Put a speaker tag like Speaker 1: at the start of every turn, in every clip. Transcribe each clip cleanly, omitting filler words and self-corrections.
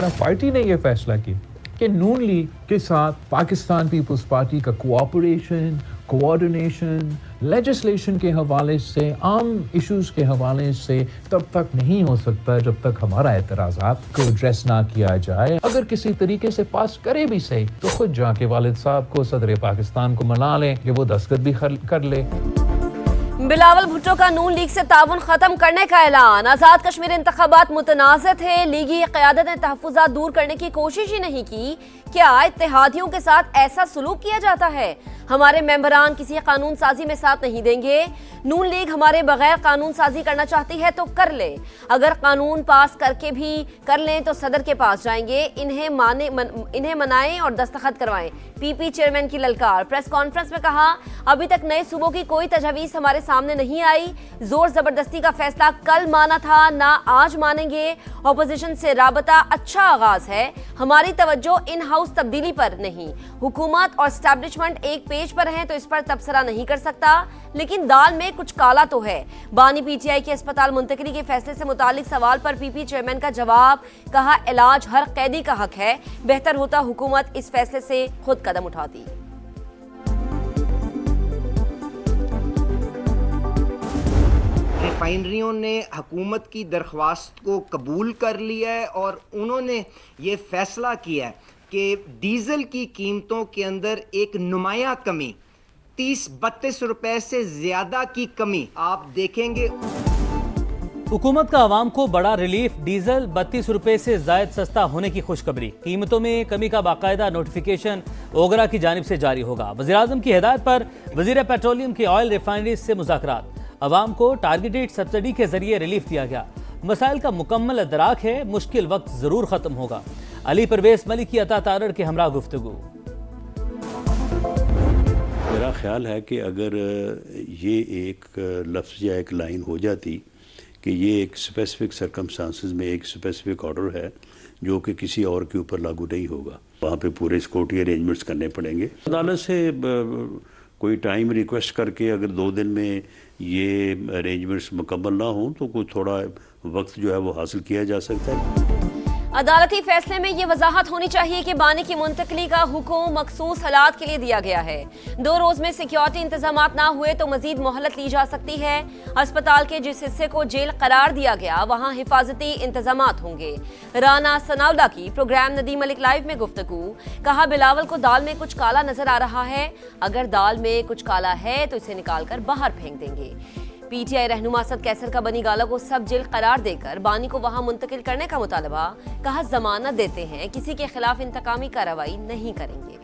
Speaker 1: सरबराह party ने यह फैसला किया कि नून लीग के साथ पाकिस्तान पीपल्स पार्टी का कोऑपरेशन, कोऑर्डिनेशन, लेजिस्लेशन के हवाले से, आम इश्यूज के हवाले से तब तक नहीं हो सकता जब तक हमारा एतराज़ात को एड्रेस ना किया जाए। अगर किसी तरीके से पास करे भी सही तो खुद जाके वालिद साहब को, सदर पाकिस्तान को मना लें कि वो दस्तखत भी कर ले।
Speaker 2: बिलावल भुट्टो का नून लीग से ताउन खत्म करने का ऐलान। आजाद कश्मीर इंतखाबात मुतनाज़ थे, लीगी क़यादत ने तहफ़्फ़ुज़ात दूर करने की कोशिश ही नहीं की। क्या इत्तेहादियों के साथ ऐसा सलूक किया जाता है? हमारे मेंबरान किसी कानून साजी में साथ नहीं देंगे। नून लीग हमारे बगैर कानून साजी करना चाहती है तो कर ले, अगर कानून पास करके भी कर लें तो सदर के पास जाएंगे। इन्हें मनाएं और दस्तखत करवाएं। पीपी चेयरमैन की ललकार। प्रेस कॉन्फ्रेंस में कहा, अभी तक नए सूबों की कोई तजवीज़ हमारे सामने नहीं आई। जोर जबरदस्ती का फैसला कल माना था, ना आज मानेंगे। ऑपोजिशन से राबता अच्छा आगाज है, हमारी तवज्जो इन हाउस तब्दीली पर नहीं। हुकूमत और एस्टैब्लिशमेंट एक पेज पर हैं तो इस पर तबसरा नहीं कर सकता, लेकिन दाल में कुछ काला तो है। बानी पीटीआई के अस्पताल मुंतकली के फैसले से मुतालिक सवाल पर पीपी चेयरमैन का जवाब। कहा, इलाज हर कैदी का हक है, बेहतर होता हुकूमत इस फैसले से खुद कदम उठाती।
Speaker 3: रिफाइनरियों ने हुकूमत की दरख्वास्त को कबूल कर लिया है और उन्होंने ये फैसला किया है कि डीज़ल की कीमतों के अंदर एक नुमायां कमी, 30-32 रुपए से ज़्यादा की कमी आप देखेंगे।
Speaker 4: हुकूमत का आवाम को बड़ा रिलीफ, डीजल 32 रुपए से जायद सस्ता होने की खुशखबरी। कीमतों में कमी का बाकायदा नोटिफिकेशन ओगरा की जानिब से जारी होगा। वज़ीर-ए-आज़म की हिदायत पर वज़ीर पेट्रोलियम की ऑयल रिफाइनरीज से मुज़ाकरात। अवाम को टारगेटेड सब्सिडी के जरिए रिलीफ दिया गया। मसाइल का मुकम्मल अदराक है, मुश्किल वक्त जरूर खत्म होगा। अली परवेज मलिक की अता तारड़ के हमरा गुफ्तगू।
Speaker 5: मेरा ख्याल है कि अगर ये एक लफ्ज़ या एक लाइन हो जाती कि ये एक स्पेसिफिक सर्कमस्टांसिस में एक स्पेसिफिक ऑर्डर है जो कि किसी और के ऊपर लागू नहीं होगा, वहाँ पे पूरे सिक्योरिटी अरेंजमेंट्स करने पड़ेंगे। अदालत से कोई टाइम रिक्वेस्ट करके अगर 2 दिन में ये अरेंजमेंट्स मुकम्मल ना हों तो कोई थोड़ा वक्त जो है वो हासिल किया जा सकता है।
Speaker 2: अदालती फैसले में ये वजाहत होनी चाहिए कि बानी की मुंतकली का हुक्म मखसूस हालात के लिए दिया गया है। 2 रोज में सिक्योरिटी इंतजाम ना हुए तो मजीद मोहलत ली जा सकती है। अस्पताल के जिस हिस्से को जेल करार दिया गया वहाँ हिफाजती इंतजाम होंगे। राना सनाउल्ला की प्रोग्राम नदीम मलिक लाइव में गुफ्तगू। कहा, बिलावल को दाल में कुछ काला नजर आ रहा है, अगर दाल में कुछ काला है तो इसे निकाल कर बाहर फेंक देंगे। पीटीआई रहनुमा असद कैसर का बनी गाला को सब जेल करार देकर बानी को वहां मुंतकिल करने का मुतालबा। कहा, जमानत देते हैं, किसी के खिलाफ इंतकामी कार्रवाई नहीं करेंगे।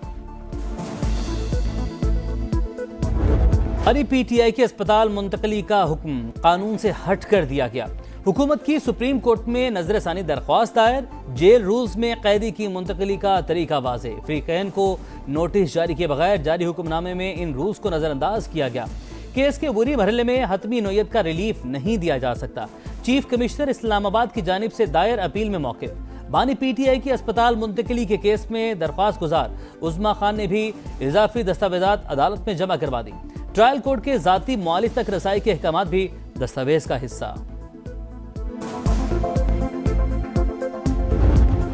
Speaker 4: अली पीटीआई के अस्पताल मुंतकली का हुक्म कानून से हट कर दिया गया। हुकूमत की सुप्रीम कोर्ट में नजरसानी दरख्वास्त दायर। जेल रूल्स में कैदी की मुंतकली का तरीका वाज़ेह। फ्रीकैन को नोटिस जारी किए बगैर जारी हुक्मनामे में इन रूल्स को नजरअंदाज किया गया। केस के बुरी मरहले में हतमी नोयत का रिलीफ नहीं दिया जा सकता। चीफ कमिश्नर इस्लामाबाद की जानिब से दायर अपील में मौक़िफ़। बानी पीटीआई की अस्पताल मुंतकली के केस में दरख्वास्त गुजार उज़्मा खान ने भी इजाफी दस्तावेजात अदालत में जमा करवा दी। ट्रायल कोर्ट के जाती मुआलिफ तक रसाई के अहकामात भी दस्तावेज का हिस्सा।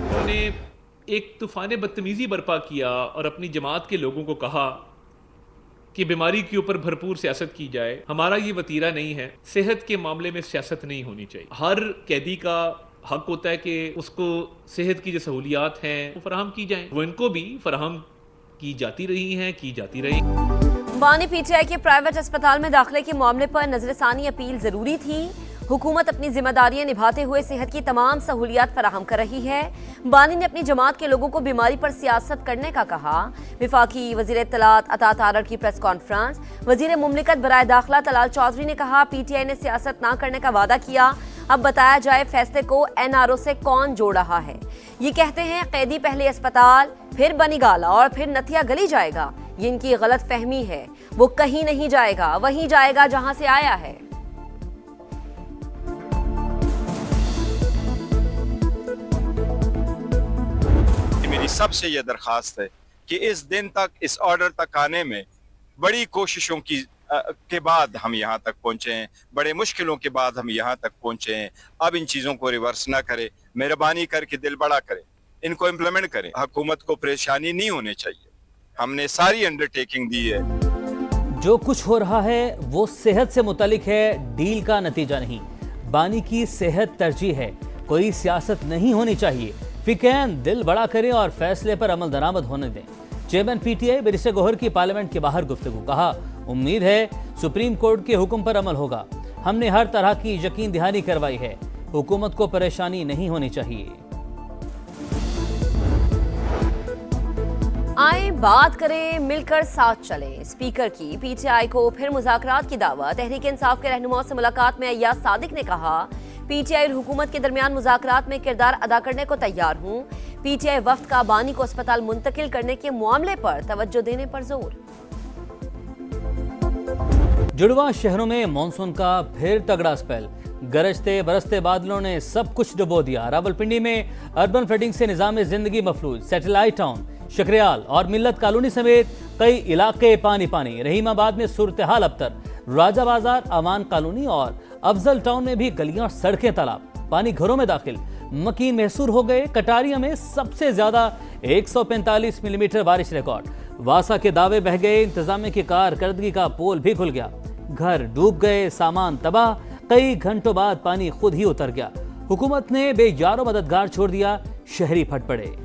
Speaker 6: उन्होंने एक तूफान बदतमीजी बर्पा किया और अपनी जमात के लोगों को कहा कि बीमारी के ऊपर भरपूर सियासत की जाए। हमारा ये वतीरा नहीं है, सेहत के मामले में सियासत नहीं होनी चाहिए। हर कैदी का हक होता है कि उसको सेहत की जो सहूलियात हैं वो फराहम की जाएं, वो इनको भी फराहम की जाती रही हैं, की जाती रही।
Speaker 2: बानी पीटीआई के प्राइवेट अस्पताल में दाखिले के मामले पर नजरसानी अपील जरूरी थी। हुकूमत अपनी जिम्मेदारियां निभाते हुए सेहत की तमाम सहूलियात फराहम कर रही है। बानी ने अपनी जमात के लोगों को बीमारी पर सियासत करने का कहा। विफाकी वजीर इत्तलात अता तारड़ की प्रेस कॉन्फ्रेंस। वजीर मुमलिकत बराए दाखिला तलाल चौधरी ने कहा, पीटीआई ने सियासत ना करने का वादा किया, अब बताया जाए फैसले को एनआरओ से कौन जोड़ रहा है। ये कहते हैं कैदी पहले अस्पताल, फिर बनी गाला और फिर नथिया गली जाएगा। ये इनकी गलत फहमी है, वो कहीं नहीं जाएगा, वहीं जाएगा जहां से आया है।
Speaker 7: मेरी सबसे यह दरख्वास्त है कि इस दिन तक, इस ऑर्डर तक आने में बड़ी कोशिशों के बाद हम यहाँ तक पहुँचे हैं, बड़े मुश्किलों के बाद हम यहाँ तक पहुँचे हैं। अब इन चीज़ों को रिवर्स ना करें, मेहरबानी करके दिल बड़ा करें। इनको इम्प्लीमेंट करें। हुकूमत को परेशानी नहीं होनी चाहिए, हमने सारी अंडरटेकिंग दी है।
Speaker 4: जो कुछ हो रहा है वो सेहत से मुतालिक है, डील का नतीजा नहीं। बानी की सेहत तरजीह है, कोई सियासत नहीं होनी चाहिए। फिकैन दिल बड़ा करें और फैसले पर अमल दरामद होने दें। चेयरमैन पीटीआई बैरिस्टर गौहर की पार्लियामेंट के बाहर गुफ्तगू, कहा उम्मीद है सुप्रीम कोर्ट के हुक्म पर अमल होगा। हमने हर तरह की यकीन दहानी करवाई है, हुकूमत को परेशानी नहीं होनी चाहिए।
Speaker 2: आए बात करें, मिलकर साथ चलें। स्पीकर की पीटीआई को फिर मुज़ाकरात की दावत। तहरीक इंसाफ के रहनुमाओं से मुलाकात में अय्याज सादिक ने कहा पीटीआई और हुकूमत के दरमियान मुज़ाकरात में किरदार अदा करने को तैयार हूं। पीटीआई वफ्द का बानी को अस्पताल मुंतकिल करने के मामले पर तवज्जो देने पर जोर।
Speaker 4: जुड़वा शहरों में मानसून का फिर तगड़ा स्पेल, गरजते बरसते बादलों ने सब कुछ डुबो दिया। रावलपिंडी में अर्बन फ्लडिंग से निजाम जिंदगी मफलूज। सैटेलाइट टाउन, शकरियाल और मिल्लत कॉलोनी समेत कई इलाके पानी पानी। रहीमाबाद में सूरत हाल अबतर। राजा बाजार, अमान कॉलोनी और अफजल टाउन में भी गलियां सड़कें तालाब, पानी घरों में दाखिल। मकीन महसूर हो गए। कटारिया में सबसे ज्यादा 145 मिलीमीटर बारिश रिकॉर्ड। वासा के दावे बह गए। इंतजामिया की कारकर्दगी का पोल भी खुल गया। घर डूब गए, सामान तबाह। कई घंटों बाद पानी खुद ही उतर गया। हुकूमत ने बेयारो मददगार छोड़ दिया, शहरी फट पड़े।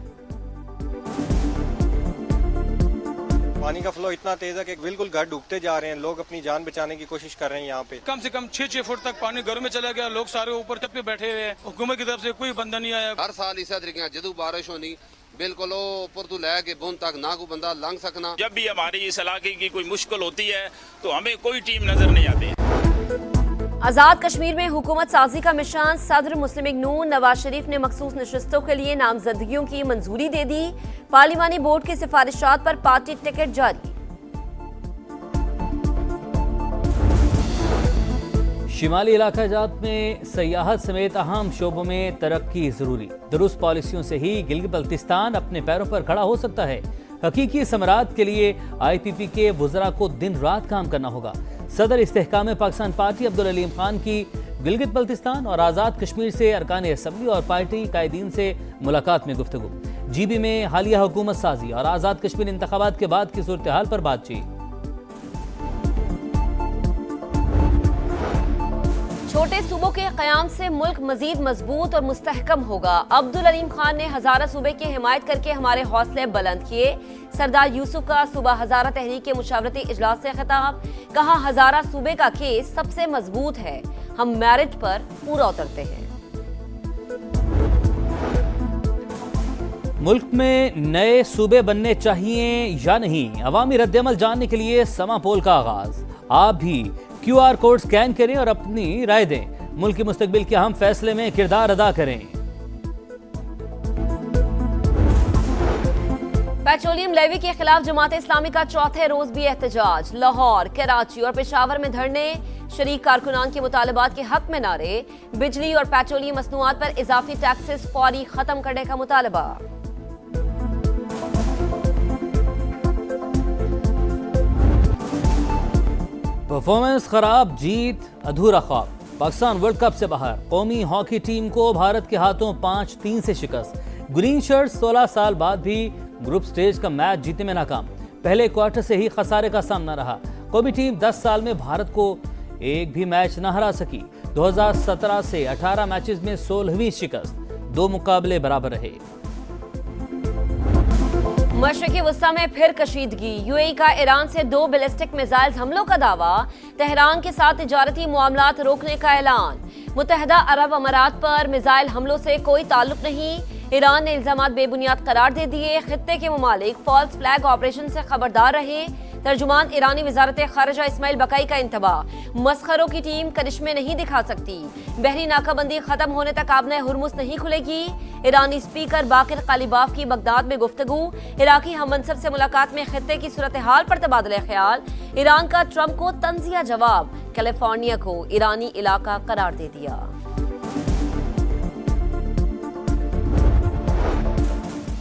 Speaker 8: पानी का फ्लो इतना तेज है कि बिल्कुल घर डूबते जा रहे हैं। लोग अपनी जान बचाने की कोशिश कर रहे हैं। यहाँ पे
Speaker 9: कम से कम 6 फुट तक पानी घरों में चला गया। लोग सारे ऊपर छत पे बैठे हुए हैं। हुकूमत की तरफ से कोई बंदा नहीं आया।
Speaker 10: हर साल इस तरीके जदू बारिश होनी बिल्कुल ऊपर तो लैके बुन तक ना कोई बंदा लंघ सकना।
Speaker 11: जब भी हमारी इस इलाके की कोई मुश्किल होती है तो हमें कोई टीम नजर नहीं आती।
Speaker 2: आजाद कश्मीर में हुकूमत साजी का मिशन। सदर मुस्लिम लीग नून नवाज शरीफ ने मखसूस नशस्तों के लिए नामजदगियों की मंजूरी दे दी। पार्लिमानी बोर्ड की सिफारिशात पर पार्टी टिकट जारी।
Speaker 4: शिमाली इलाका जात में सयाहत समेत अहम शोबों में तरक्की जरूरी। दुरुस्त पॉलिसियों से ही गिलगित बल्तिस्तान अपने पैरों पर खड़ा हो सकता है। हकीकी समरात के लिए IPP के वुज़रा को दिन रात काम करना होगा। सदर इस्तेहकाम पाकिस्तान पार्टी अब्दुल अलीम खान की गिलगित बल्तिस्तान और आज़ाद कश्मीर से अरकान असम्बली और पार्टी कायदीन से मुलाकात में गुफ्तगू। GB में हालिया हुकूमत साजी और आज़ाद कश्मीर इंतखाबात के बाद की सूरत हाल पर बातचीत।
Speaker 2: छोटे सूबों के क़याम से मुल्क मजीद मजबूत और मुस्तहकम होगा। अब्दुल अलीम खान ने हज़ारा सूबे की हिमायत करके हमारे हौसले बुलंद किए। सरदार यूसुफ का सूबा हज़ारा तहरीक के मुशावरती इजलास से खिताब, कहा हज़ारा सूबे का केस सबसे मजबूत है, हम मेरिट पर पूरा उतरते हैं।
Speaker 4: मुल्क में नए सूबे बनने चाहिए या नहीं, अवामी रद्दअमल जानने के लिए समा पोल का आगाज। आप भी QR कोड स्कैन करें और अपनी राय दें। मुल्क के मुस्तकबिल के अहम फैसले में किरदार अदा करें।
Speaker 2: पेट्रोलियम लेवी के खिलाफ जमात इस्लामी का चौथे रोज भी एहतजाज। लाहौर, कराची और पेशावर में धरने। शरीक कारकुनान के मुतालबात के हक में नारे। बिजली और पेट्रोलियम मसनूआत पर इजाफी टैक्सेस फौरी खत्म करने का मुतालबा।
Speaker 4: परफॉर्मेंस खराब, जीत अधूरा ख्वाब। पाकिस्तान वर्ल्ड कप से बाहर। कौमी हॉकी टीम को भारत के हाथों 5-3 से शिकस्त। ग्रीन शर्ट 16 साल बाद भी ग्रुप स्टेज का मैच जीतने में नाकाम। पहले क्वार्टर से ही खसारे का सामना रहा। कौमी टीम 10 साल में भारत को एक भी मैच न हरा सकी। 2017 से 18 मैचेस में 16वीं शिकस्त। 2 मुकाबले बराबर रहे।
Speaker 2: मशरक़ी वस्ता में फिर कशीदगी। UAE का ईरान से 2 बैलिस्टिक मिसाइल हमलों का दावा। तेहरान के साथ तिजारती मामलात रोकने का ऐलान। मुत्तहदा अरब अमारात पर मिसाइल हमलों से कोई ताल्लुक नहीं। ईरान ने इल्जामात बेबुनियाद करार दे दिए। खित्ते के ममालिक फॉल्स फ्लैग ऑपरेशन से खबरदार रहे। तर्जुमान ईरानी वजारत खारजा इस्माइल बकाई का इंतबाह। मस्खरों की टीम करिश्मे नहीं दिखा सकती। बहरी नाकाबंदी खत्म होने तक आबने हुर्मुस नहीं खुलेगी। ईरानी स्पीकर बाकिर कालिबाफ की बगदाद में गुफ्तगू। इराकी हममनसब से मुलाकात में खित्ते की सूरत हाल पर तबादला ख्याल। ईरान का ट्रंप को तंजिया जवाब। कैलिफोर्निया को ईरानी इलाका करार दे दिया।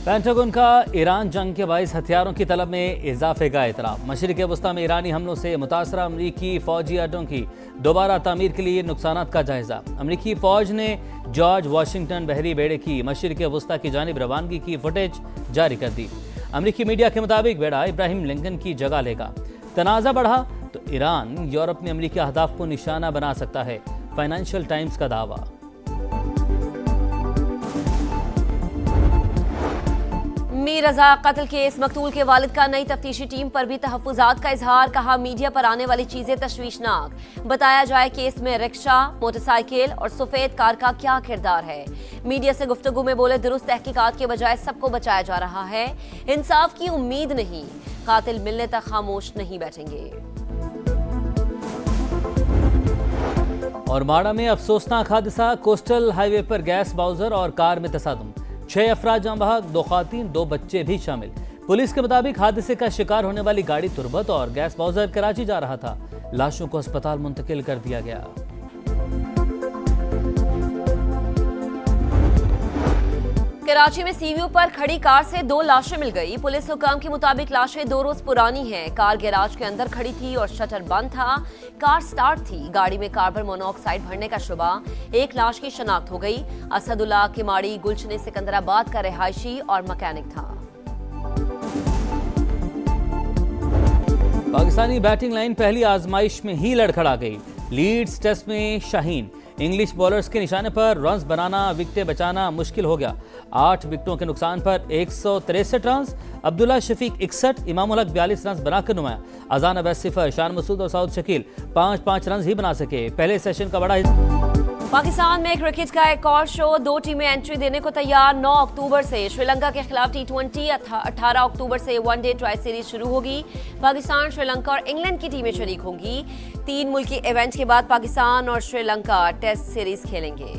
Speaker 4: पेंटागन का ईरान जंग के बाइस हथियारों की तलब में इजाफे का एतराफ़। मशरिक़ वस्ता में ईरानी हमलों से मुतासरा अमरीकी फौजी अड्डों की दोबारा तामीर के लिए नुकसानात का जायजा। अमरीकी फौज ने जॉर्ज वाशिंगटन बहरी बेड़े की मशरिक़ वस्ता की जानिब रवानगी की फुटेज जारी कर दी। अमरीकी मीडिया के मुताबिक बेड़ा इब्राहिम लिंकन की जगह लेगा। तनाज़ा बढ़ा तो ईरान यूरोप में अमरीकी अहदाफ को निशाना बना सकता है, फाइनेंशियल टाइम्स का दावा।
Speaker 2: मीर रजा कत्ल केस मकतूल के वालिद का नई तफ्तीशी टीम पर भी तहफ्फुजात का इजहार। कहा, मीडिया पर आने वाली चीजें तशवीशनाक। बताया जाए केस में रिक्शा, मोटरसाइकिल और सफेद कार का क्या किरदार है। मीडिया से गुफ्तगू में बोले, दुरुस्त तहकीकात के बजाय सबको बचाया जा रहा है। इंसाफ की उम्मीद नहीं, कातिल मिलने तक खामोश नहीं बैठेंगे।
Speaker 4: और माड़ा में अफसोसनाक हादसा, कोस्टल हाईवे पर गैस बाउजर और कार में तसादुम। 6 अफराद जाँ बहक, 2 खातीन 2 बच्चे भी शामिल। पुलिस के मुताबिक हादसे का शिकार होने वाली गाड़ी तुरबत और गैस बाउजर कराची जा रहा था। लाशों को अस्पताल मुंतकिल कर दिया गया।
Speaker 2: कराची में सीवीयू पर खड़ी कार से 2 लाशें मिल गई। पुलिस हुकाम के मुताबिक लाशें 2 रोज पुरानी हैं। कार गैराज के अंदर खड़ी थी और शटर बंद था। कार स्टार्ट थी। गाड़ी में कार्बन मोनोऑक्साइड भरने का शुबा। एक लाश की शनाख्त हो गई। असदुल्ला किमाड़ी गुलशन सिकंदराबाद का रिहायशी और मैकेनिक था।
Speaker 4: पाकिस्तानी बैटिंग लाइन पहली आजमाइश में ही लड़खड़ा गई। लीड्स टेस्ट में शाहीन, इंग्लिश बॉलर्स के निशाने पर रन्स बनाना, विकेटें बचाना मुश्किल हो गया। 8 विकेटों के नुकसान पर 163 रन। अब्दुल्ला शफीक 61, इमामुल हक 42 रन बनाकर नुमाया। अजान अवैस 0, शान मसूद और साउद शकील 5-5 रन ही बना सके। पहले सेशन का बड़ा
Speaker 2: पाकिस्तान में क्रिकेट का एक और शो, 2 टीमें एंट्री देने को तैयार। 9 अक्टूबर से श्रीलंका के खिलाफ T20, 18 अक्टूबर से वनडे ट्राई सीरीज शुरू होगी। पाकिस्तान, श्रीलंका और इंग्लैंड की टीमें शरीक होंगी। 3 मुल्की इवेंट के बाद पाकिस्तान और श्रीलंका टेस्ट सीरीज खेलेंगे।